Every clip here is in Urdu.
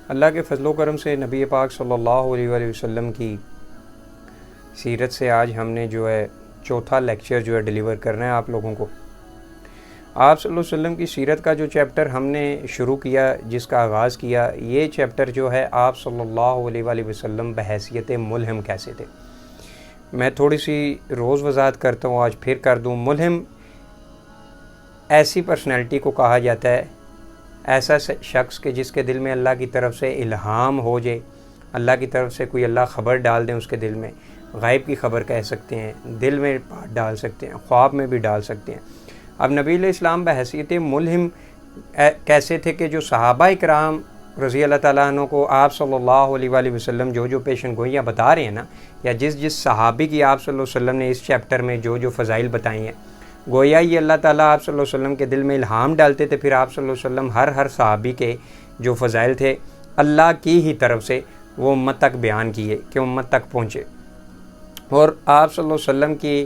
اللہ کے فضل و کرم سے نبی پاک صلی اللہ علیہ وآلہ وسلم کی سیرت سے آج ہم نے جو ہے چوتھا لیکچر جو ہے ڈیلیور کرنا ہے آپ لوگوں کو۔ آپ صلی اللہ علیہ وسلم کی سیرت کا جو چیپٹر ہم نے شروع کیا، جس کا آغاز کیا، یہ چیپٹر جو ہے آپ صلی اللہ علیہ وآلہ وسلم بحیثیت ملہم کیسے تھے۔ میں تھوڑی سی روز وضاحت کرتا ہوں، آج پھر کر دوں۔ ملہم ایسی پرسنالٹی کو کہا جاتا ہے، ایسا شخص کہ جس کے دل میں اللہ کی طرف سے الہام ہو جائے، اللہ کی طرف سے کوئی اللہ خبر ڈال دیں اس کے دل میں، غیب کی خبر کہہ سکتے ہیں، دل میں بات ڈال سکتے ہیں، خواب میں بھی ڈال سکتے ہیں۔ اب نبی علیہ السلام بحیثیت ملہم کیسے تھے کہ جو صحابہ اکرام رضی اللہ تعالیٰ عنہ کو آپ صلی اللہ علیہ وآلہ وسلم جو پیشن گوئیاں بتا رہے ہیں نا، یا جس صحابی کی آپ صلی اللہ علیہ وسلم نے اس چیپٹر میں جو فضائل بتائی ہیں، گویا یہ اللہ تعالیٰ آپ صلی اللہ علیہ وسلم کے دل میں الہام ڈالتے تھے، پھر آپ صلی اللہ علیہ وسلم ہر صحابی کے جو فضائل تھے اللہ کی ہی طرف سے وہ امت تک بیان کیے کہ امت تک پہنچے۔ اور آپ صلی اللہ علیہ وسلم کی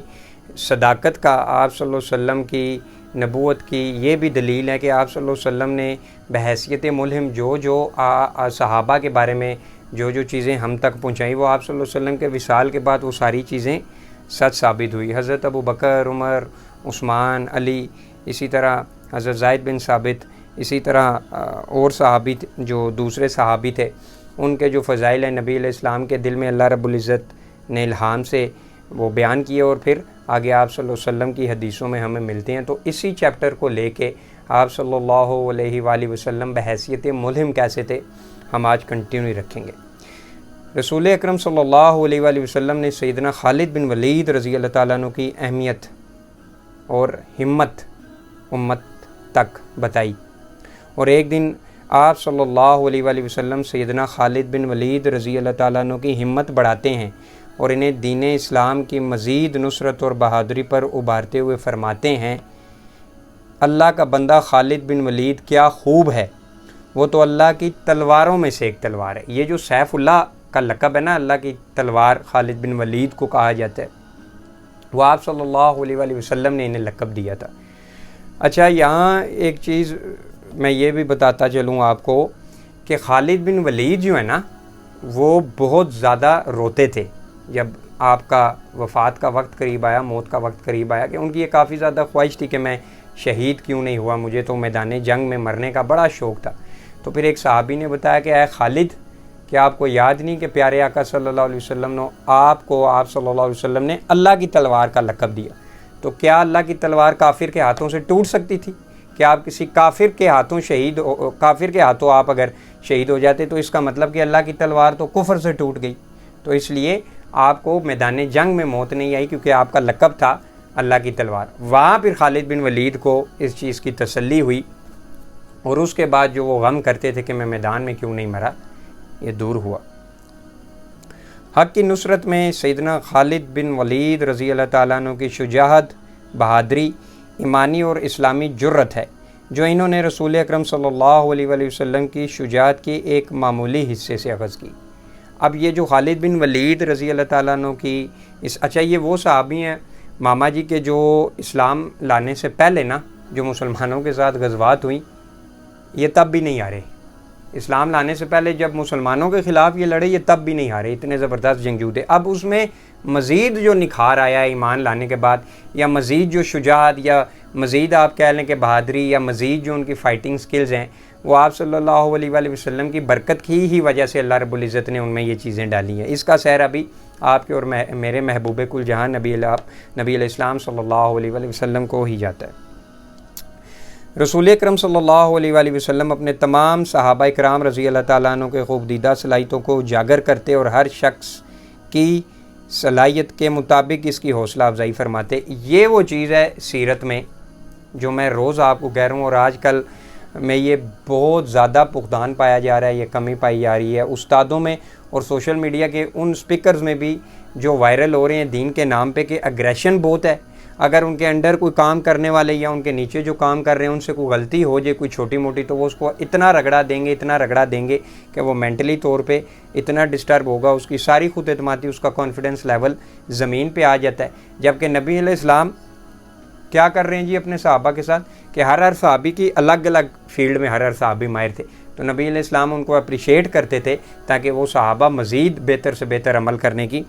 صداقت کا، آپ صلی اللہ علیہ وسلم کی نبوت کی یہ بھی دلیل ہے کہ آپ صلی اللہ علیہ وسلم نے بحیثیت ملہم جو صحابہ کے بارے میں جو چیزیں ہم تک پہنچائیں، وہ آپ صلی اللہ علیہ وسلم کے وصال کے بعد وہ ساری چیزیں سچ ثابت ہوئی۔ حضرت ابو بکر، عمر، عثمان، علی، اسی طرح حضرت زید بن ثابت، اسی طرح اور صحابی جو دوسرے صحابی تھے، ان کے جو فضائل ہیں نبی علیہ السلام کے دل میں اللہ رب العزت نے الہام سے وہ بیان کیے، اور پھر آگے آپ صلی اللہ علیہ وسلم کی حدیثوں میں ہمیں ملتے ہیں۔ تو اسی چیپٹر کو لے کے آپ صلی اللہ علیہ وآلہ وسلم بحیثیت ملہم کیسے تھے ہم آج کنٹینیو رکھیں گے۔ رسول اکرم صلی اللہ علیہ وآلہ وسلم نے سیدنا خالد بن ولید رضی اللہ تعالیٰ عنہ کی اہمیت اور ہمت امت تک بتائی، اور ایک دن آپ صلی اللہ علیہ وآلہ وسلم سیدنا خالد بن ولید رضی اللہ تعالیٰ عنہ کی ہمت بڑھاتے ہیں اور انہیں دین اسلام کی مزید نصرت اور بہادری پر ابھارتے ہوئے فرماتے ہیں، اللہ کا بندہ خالد بن ولید کیا خوب ہے، وہ تو اللہ کی تلواروں میں سے ایک تلوار ہے۔ یہ جو سیف اللہ کا لقب ہے نا، اللہ کی تلوار خالد بن ولید کو کہا جاتا ہے، وہ آپ صلی اللہ علیہ وآلہ وسلم نے انہیں لقب دیا تھا۔ اچھا، یہاں ایک چیز میں یہ بھی بتاتا چلوں آپ کو کہ خالد بن ولید جو ہے نا، وہ بہت زیادہ روتے تھے جب آپ کا وفات کا وقت قریب آیا، موت کا وقت قریب آیا، کہ ان کی یہ کافی زیادہ خواہش تھی کہ میں شہید کیوں نہیں ہوا، مجھے تو میدان جنگ میں مرنے کا بڑا شوق تھا۔ تو پھر ایک صحابی نے بتایا کہ اے خالد، کیا آپ کو یاد نہیں کہ پیارے آقا صلی اللہ علیہ وسلم نے آپ صلی اللہ علیہ وسلم نے اللہ کی تلوار کا لقب دیا، تو کیا اللہ کی تلوار کافر کے ہاتھوں سے ٹوٹ سکتی تھی؟ کہ آپ کسی کافر کے ہاتھوں آپ اگر شہید ہو جاتے تو اس کا مطلب کہ اللہ کی تلوار تو کفر سے ٹوٹ گئی، تو اس لیے آپ کو میدان جنگ میں موت نہیں آئی، کیونکہ آپ کا لقب تھا اللہ کی تلوار۔ وہاں پھر خالد بن ولید کو اس چیز کی تسلی ہوئی، اور اس کے بعد جو وہ غم کرتے تھے کہ میں میدان میں کیوں نہیں مرا، یہ دور ہوا۔ حق کی نصرت میں سیدنا خالد بن ولید رضی اللہ تعالیٰ عنہ کی شجاعت، بہادری، ایمانی اور اسلامی جرت ہے، جو انہوں نے رسول اکرم صلی اللہ علیہ وآلہ وسلم کی شجاعت کے ایک معمولی حصے سے اخذ کی۔ اب یہ جو خالد بن ولید رضی اللہ تعالیٰ عنہ کی اچھا، یہ وہ صحابی ہیں ماما جی کے جو اسلام لانے سے پہلے نا، جو مسلمانوں کے ساتھ غزوات ہوئیں، یہ تب بھی نہیں آ رہے۔ اسلام لانے سے پہلے جب مسلمانوں کے خلاف یہ لڑے، یہ تب بھی نہیں آ رہے، اتنے زبردست جنگجو تھے۔ اب اس میں مزید جو نکھار آیا ہے ایمان لانے کے بعد، یا مزید جو شجاعت، یا مزید آپ کہہ لیں کہ بہادری، یا مزید جو ان کی فائٹنگ سکلز ہیں، وہ آپ صلی اللہ علیہ وآلہ وسلم کی برکت کی ہی وجہ سے اللہ رب العزت نے ان میں یہ چیزیں ڈالی ہیں۔ اس کا سیر ابھی آپ کے اور میرے محبوب کل جہاں نبی علیہ السلام صلی اللہ علیہ وآلہ وسلم کو ہی جاتا ہے۔ رسول اکرم صلی اللہ علیہ وآلہ وسلم اپنے تمام صحابہ اکرام رضی اللہ تعالیٰ عنہ کے خوب دیدہ صلاحیتوں کو اجاگر کرتے اور ہر شخص کی صلاحیت کے مطابق اس کی حوصلہ افزائی فرماتے۔ یہ وہ چیز ہے سیرت میں جو میں روز آپ کو کہہ رہا ہوں، اور آج کل میں یہ بہت زیادہ فقدان پایا جا رہا ہے، یہ کمی پائی جا رہی ہے استادوں میں اور سوشل میڈیا کے ان سپیکرز میں بھی جو وائرل ہو رہے ہیں دین کے نام پہ، کہ اگریشن بہت ہے۔ اگر ان کے انڈر کوئی کام کرنے والے یا ان کے نیچے جو کام کر رہے ہیں ان سے کوئی غلطی ہو جائے، کوئی چھوٹی موٹی، تو وہ اس کو اتنا رگڑا دیں گے کہ وہ مینٹلی طور پہ اتنا ڈسٹرب ہوگا، اس کی ساری خود اعتمادی، اس کا کانفیڈنس لیول زمین پہ آ جاتا ہے۔ جبکہ نبی علیہ السلام کیا کر رہے ہیں جی اپنے صحابہ کے ساتھ، کہ ہر صحابی کی الگ الگ فیلڈ میں ہر صحابی ماہر تھے۔ تو نبی علیہ السلام ان کو اپریشیٹ کرتے تھے تاکہ وہ صحابہ مزید بہتر سے بہتر عمل کرنے کی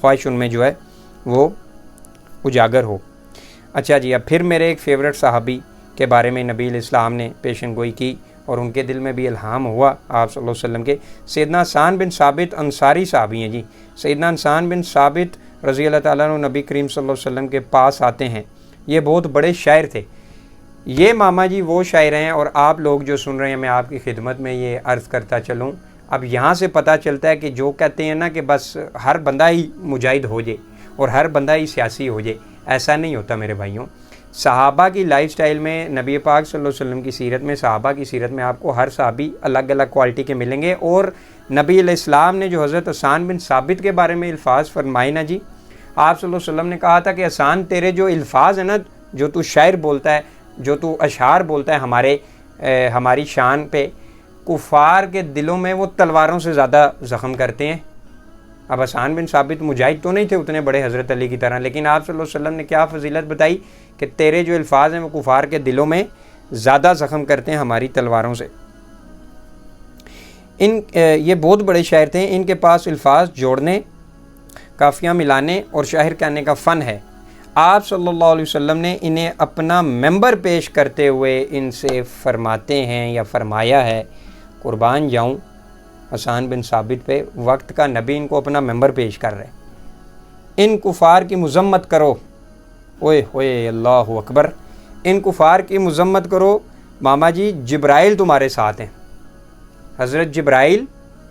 خواہش ان میں جو ہے وہ اجاگر ہو۔ اچھا جی، اب پھر میرے ایک فیورٹ صحابی کے بارے میں نبی علیہ السلام نے پیشن گوئی کی اور ان کے دل میں بھی الہام ہوا آپ صلی اللہ علیہ وسلم کے۔ سیدنا حسان بن ثابت انصاری صحابی ہیں جی۔ سیدنا حسان بن ثابت رضی اللہ تعالیٰ عنہ نبی کریم صلی اللہ علیہ وسلم کے پاس آتے ہیں۔ یہ بہت بڑے شاعر تھے۔ یہ ماما جی وہ شاعر ہیں، اور آپ لوگ جو سن رہے ہیں میں آپ کی خدمت میں یہ عرض کرتا چلوں، اب یہاں سے پتہ چلتا ہے کہ جو کہتے ہیں نا کہ بس ہر بندہ ہی مجاہد ہو جائے اور ہر بندہ ہی سیاسی ہو جائے، ایسا نہیں ہوتا میرے بھائیوں۔ صحابہ کی لائف سٹائل میں، نبی پاک صلی اللہ علیہ وسلم کی سیرت میں، صحابہ کی سیرت میں آپ کو ہر صحابی الگ الگ کوالٹی کے ملیں گے۔ اور نبی علیہ السلام نے جو حضرت حسان بن ثابت کے بارے میں الفاظ فرمائے نا جی، آپ صلی اللہ علیہ وسلم نے کہا تھا کہ حسان تیرے جو الفاظ ہیں نا، جو تو شاعر بولتا ہے، جو تو اشعار بولتا ہے ہماری شان پہ، کفار کے دلوں میں وہ تلواروں سے زیادہ زخم کرتے ہیں۔ اب حسان بن ثابت مجاہد تو نہیں تھے اتنے بڑے حضرت علی کی طرح، لیکن آپ صلی اللہ علیہ وسلم نے کیا فضیلت بتائی کہ تیرے جو الفاظ ہیں وہ کفار کے دلوں میں زیادہ زخم کرتے ہیں ہماری تلواروں سے۔ یہ بہت بڑے شاعر تھے، ان کے پاس الفاظ جوڑنے، قافیہ ملانے اور شاعر کہنے کا فن ہے۔ آپ صلی اللہ علیہ وسلم نے انہیں اپنا ممبر پیش کرتے ہوئے ان سے فرماتے ہیں یا فرمایا ہے، قربان جاؤں حسان بن ثابت پہ، وقت کا نبی ان کو اپنا ممبر پیش کر رہے۔ ان کفار کی مذمت کرو، اوئے ہوئے اللہ اکبر، ان کفار کی مذمت کرو ماما جی، جبرائیل تمہارے ساتھ ہیں۔ حضرت جبرائیل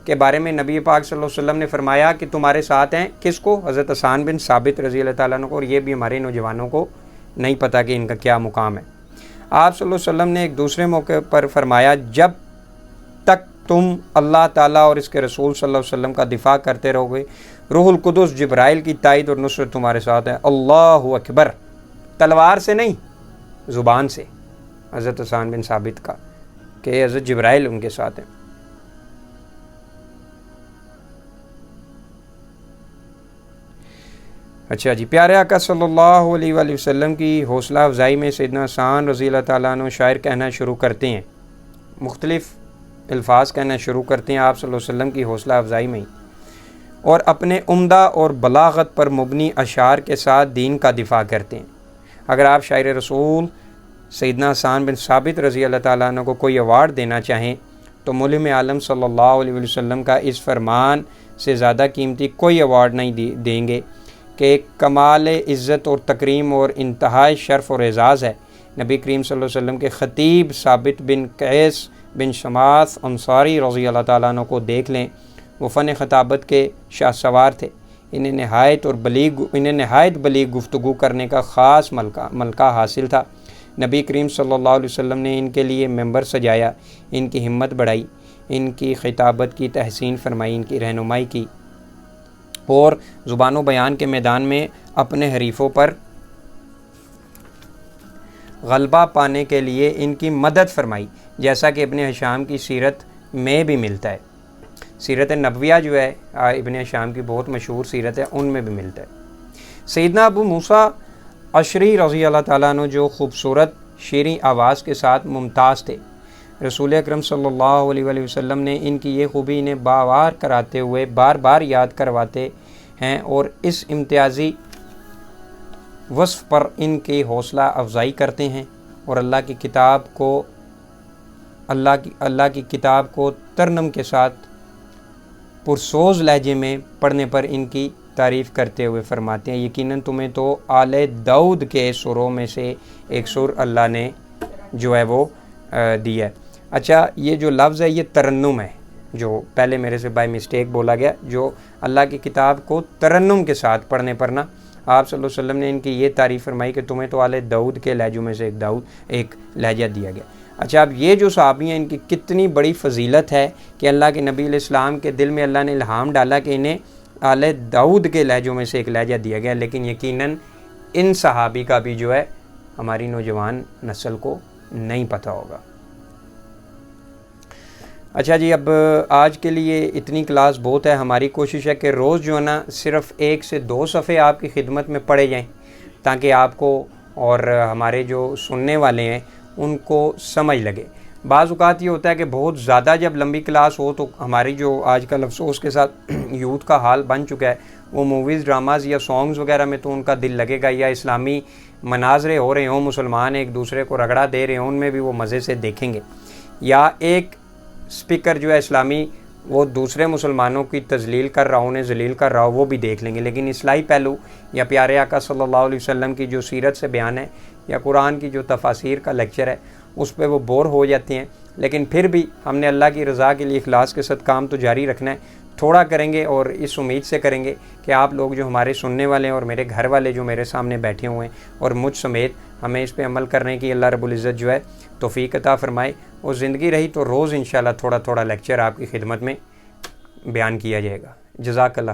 کے بارے میں نبی پاک صلی اللہ علیہ وسلم نے فرمایا کہ تمہارے ساتھ ہیں، کس کو؟ حضرت حسان بن ثابت رضی اللہ تعالیٰ عنہ کو، اور یہ بھی ہمارے نوجوانوں کو نہیں پتہ کہ ان کا کیا مقام ہے۔ آپ صلی اللہ علیہ وسلم نے ایک دوسرے موقع پر فرمایا، جب تک تم اللہ تعالیٰ اور اس کے رسول صلی اللہ علیہ وسلم کا دفاع کرتے رہو گے، روح القدس جبرائیل کی تائید اور نصرت تمہارے ساتھ ہے۔ اللہ اکبر، تلوار سے نہیں، زبان سے حضرت حسان بن ثابت کا کہ حضرت جبرائیل ان کے ساتھ ہیں۔ اچھا جی، پیارے آقا صلی اللہ علیہ وآلہ وسلم کی حوصلہ افزائی میں سیدنا حسان رضی اللہ تعالیٰ عنہ شاعر کہنا شروع کرتے ہیں، مختلف الفاظ کہنا شروع کرتے ہیں آپ صلی اللہ علیہ وسلم کی حوصلہ افزائی میں ہی، اور اپنے عمدہ اور بلاغت پر مبنی اشعار کے ساتھ دین کا دفاع کرتے ہیں۔ اگر آپ شاعر رسول سیدنا حسان بن ثابت رضی اللہ تعالیٰ عنہ کو کوئی ایوارڈ دینا چاہیں تو مولم عالم صلی اللہ علیہ وسلم کا اس فرمان سے زیادہ قیمتی کوئی ایوارڈ نہیں دیں گے کہ ایک کمال عزت اور تکریم اور انتہائی شرف اور اعزاز ہے۔ نبی کریم صلی اللہ علیہ وسلم کے خطیب ثابت بن قیس بن شماس انصاری رضی اللہ تعالیٰ عنہ کو دیکھ لیں، وہ فن خطابت کے شاہ سوار تھے۔ انہیں نہایت بلیغ گفتگو کرنے کا خاص ملکہ حاصل تھا۔ نبی کریم صلی اللہ علیہ وسلم نے ان کے لیے ممبر سجایا، ان کی ہمت بڑھائی، ان کی خطابت کی تحسین فرمائی، ان کی رہنمائی کی، اور زبان و بیان کے میدان میں اپنے حریفوں پر غلبہ پانے کے لیے ان کی مدد فرمائی، جیسا کہ ابن ہشام کی سیرت میں بھی ملتا ہے۔ سیرت نبویہ جو ہے ابن ہشام کی بہت مشہور سیرت ہے، ان میں بھی ملتا ہے۔ سیدنا ابو موسیٰ اشعری رضی اللہ تعالیٰ عنہ جو خوبصورت شیریں آواز کے ساتھ ممتاز تھے، رسول اکرم صلی اللہ علیہ وآلہ وسلم نے ان کی یہ خوبی انہیں باوار کراتے ہوئے بار بار یاد کرواتے ہیں، اور اس امتیازی وصف پر ان کی حوصلہ افزائی کرتے ہیں، اور اللہ کی کتاب کو ترنم کے ساتھ پرسوز لہجے میں پڑھنے پر ان کی تعریف کرتے ہوئے فرماتے ہیں، یقیناً تمہیں تو آل داؤد کے سروں میں سے ایک سر اللہ نے جو ہے وہ دیا ہے۔ اچھا، یہ جو لفظ ہے یہ ترنم ہے، جو پہلے میرے سے بائی مسٹیک بولا گیا، جو اللہ کی کتاب کو ترنم کے ساتھ پڑھنے پر نا آپ صلی اللہ علیہ وسلم نے ان کی یہ تعریف فرمائی کہ تمہیں تو آل داؤد کے لہجوں میں سے ایک لہجہ دیا گیا۔ اچھا، اب یہ جو صحابی ہیں ان کی کتنی بڑی فضیلت ہے کہ اللہ کے نبی علیہ السلام کے دل میں اللہ نے الہام ڈالا کہ انہیں آل داؤد کے لہجوں میں سے ایک لہجہ دیا گیا، لیکن یقیناً ان صحابی کا بھی جو ہے ہماری نوجوان نسل کو نہیں پتہ ہوگا۔ اچھا جی، اب آج کے لیے اتنی کلاس بہت ہے۔ ہماری کوشش ہے کہ روز جو ہے نا صرف 1 سے 2 صفحے آپ کی خدمت میں پڑھے جائیں، تاکہ آپ کو اور ہمارے جو سننے والے ہیں ان کو سمجھ لگے۔ بعض اوقات یہ ہوتا ہے کہ بہت زیادہ جب لمبی کلاس ہو تو ہماری جو آج کل افسوس کے ساتھ یوتھ کا حال بن چکا ہے، وہ موویز ڈراماز یا سانگز وغیرہ میں تو ان کا دل لگے گا، یا اسلامی مناظرے ہو رہے ہوں، مسلمان ایک دوسرے کو رگڑا دے رہے ہوں، ان میں بھی وہ مزے سے دیکھیں گے، یا ایک سپیکر جو ہے اسلامی وہ دوسرے مسلمانوں کی تذلیل کر رہا ہو، انہیں ذلیل کر رہا ہو، وہ بھی دیکھ لیں گے، لیکن اصلاحی پہلو یا پیارے آقا صلی اللہ علیہ وسلم کی جو سیرت سے بیان ہے یا قرآن کی جو تفاسیر کا لیکچر ہے اس پہ وہ بور ہو جاتے ہیں۔ لیکن پھر بھی ہم نے اللہ کی رضا کے لیے اخلاص کے ساتھ کام تو جاری رکھنا ہے، تھوڑا کریں گے اور اس امید سے کریں گے کہ آپ لوگ جو ہمارے سننے والے ہیں اور میرے گھر والے جو میرے سامنے بیٹھے ہوئے ہیں اور مجھ سمیت، ہمیں اس پہ عمل کرنے کی اللہ رب العزت جو ہے توفیق عطا فرمائے، اور زندگی رہی تو روز انشاءاللہ تھوڑا تھوڑا لیکچر آپ کی خدمت میں بیان کیا جائے گا۔ جزاک اللہ۔